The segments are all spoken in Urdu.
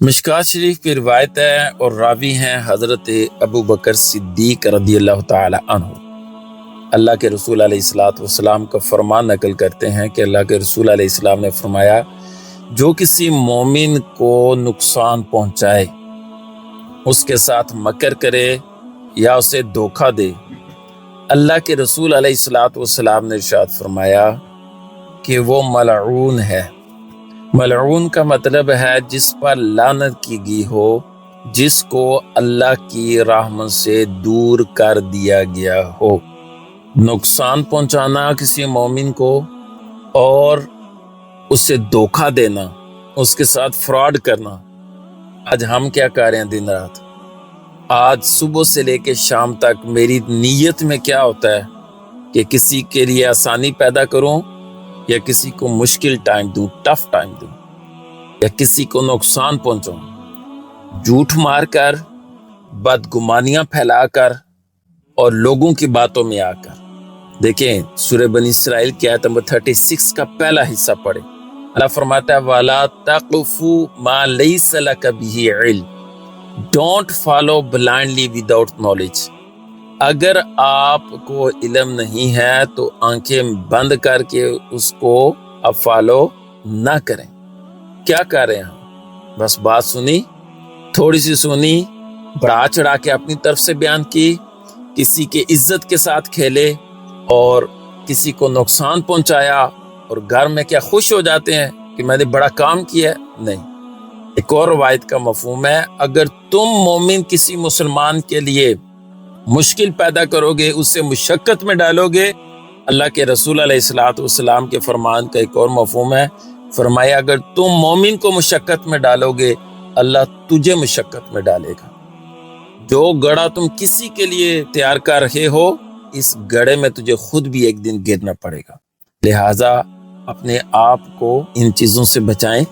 مشکات شریف کی روایت ہے اور راوی ہیں حضرت ابو بکر صدیق رضی اللہ تعالی عنہ۔ اللہ کے رسول علیہ السلام کا فرمان نقل کرتے ہیں کہ اللہ کے رسول علیہ السلام نے فرمایا، جو کسی مومن کو نقصان پہنچائے، اس کے ساتھ مکر کرے یا اسے دھوکہ دے، اللہ کے رسول علیہ السلام نے ارشاد فرمایا کہ وہ ملعون ہے۔ ملعون کا مطلب ہے جس پر لعنت کی گئی ہو، جس کو اللہ کی رحمت سے دور کر دیا گیا ہو۔ نقصان پہنچانا کسی مومن کو اور اسے دھوکہ دینا، اس کے ساتھ فراڈ کرنا، آج ہم کیا کر رہے ہیں دن رات؟ آج صبح سے لے کے شام تک میری نیت میں کیا ہوتا ہے کہ کسی کے لیے آسانی پیدا کروں یا کسی کو مشکل ٹائم دوں، ٹف ٹائم دوں، یا کسی کو نقصان پہنچاؤں، جھوٹ مار کر، بدگمانیاں پھیلا کر اور لوگوں کی باتوں میں آ کر۔ دیکھیں سورہ بنی اسرائیل کی آیت نمبر 36 کا پہلا حصہ پڑھیں۔ اللہ فرماتا ہے وَلَا تَقْفُ مَا لَيْسَ لَكَ بِهِ عِلْمٌ، don't follow blindly without knowledge. اگر آپ کو علم نہیں ہے تو آنکھیں بند کر کے اس کو آپ فالو نہ کریں۔ کیا کر رہے ہیں؟ بس بات سنی، تھوڑی سی سنی، بڑھا چڑھا کے اپنی طرف سے بیان کی، کسی کے عزت کے ساتھ کھیلے اور کسی کو نقصان پہنچایا اور گھر میں کیا خوش ہو جاتے ہیں کہ میں نے بڑا کام کیا ہے؟ نہیں۔ ایک اور روایت کا مفہوم ہے، اگر تم مومن کسی مسلمان کے لیے مشکل پیدا کرو گے، اس سے مشقت میں ڈالو گے، اللہ کے رسول علیہ السلام کے فرمان کا ایک اور مفہوم ہے، فرمایا اگر تم مومن کو مشقت میں ڈالو گے، اللہ تجھے مشقت میں ڈالے گا۔ جو گڑھا تم کسی کے لیے تیار کر رہے ہو، اس گڑھے میں تجھے خود بھی ایک دن گرنا پڑے گا۔ لہٰذا اپنے آپ کو ان چیزوں سے بچائیں۔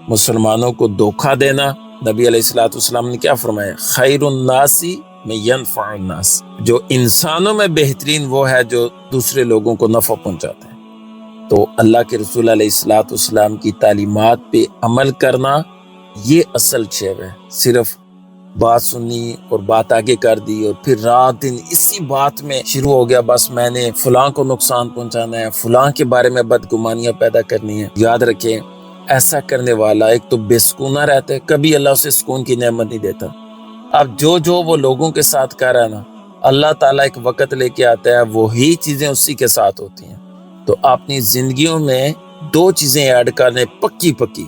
مسلمانوں کو دھوکہ دینا، نبی علیہ السلام نے کیا فرمایا؟ خیر الناس میں ینفع الناس، جو انسانوں میں بہترین وہ ہے جو دوسرے لوگوں کو نفع پہنچاتا ہے۔ تو اللہ کے رسول علیہ السلام کی تعلیمات پہ عمل کرنا یہ اصل شیب ہے۔ صرف بات سنی اور بات آگے کر دی اور پھر رات دن اسی بات میں شروع ہو گیا، بس میں نے فلاں کو نقصان پہنچانا ہے، فلاں کے بارے میں بدگمانیاں پیدا کرنی ہے۔ یاد رکھیں ایسا کرنے والا ایک تو بے سکونہ رہتا ہے، کبھی اللہ اسے سکون کی نعمت نہیں دیتا۔ اب جو وہ لوگوں کے ساتھ کر رہا ہے نا، اللہ تعالیٰ ایک وقت لے کے آتا ہے وہی چیزیں اسی کے ساتھ ہوتی ہیں۔ تو اپنی زندگیوں میں دو چیزیں ایڈ کر لیں پکی پکی،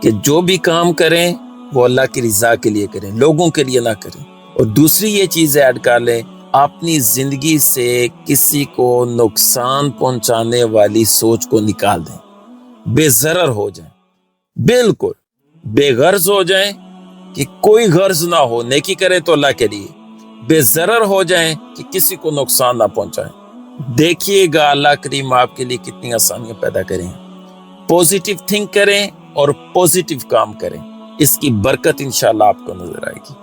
کہ جو بھی کام کریں وہ اللہ کی رضا کے لیے کریں، لوگوں کے لیے نہ کریں۔ اور دوسری یہ چیز ایڈ کر لیں، اپنی زندگی سے کسی کو نقصان پہنچانے والی سوچ کو نکال دیں، بے ضرر ہو جائیں، بالکل بے غرض ہو جائیں کہ کوئی غرض نہ ہو، نیکی کریں تو اللہ کے لیے، بے ضرر ہو جائیں کہ کسی کو نقصان نہ پہنچائیں۔ دیکھیے گا اللہ کریم آپ کے لیے کتنی آسانیاں پیدا کریں۔ پوزیٹیو تھنک کریں اور پوزیٹیو کام کریں، اس کی برکت انشاءاللہ آپ کو نظر آئے گی۔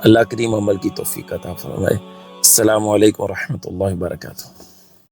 اللہ کریم عمل کی توفیق عطا فرمائے۔ السلام علیکم ورحمۃ اللہ وبرکاتہ۔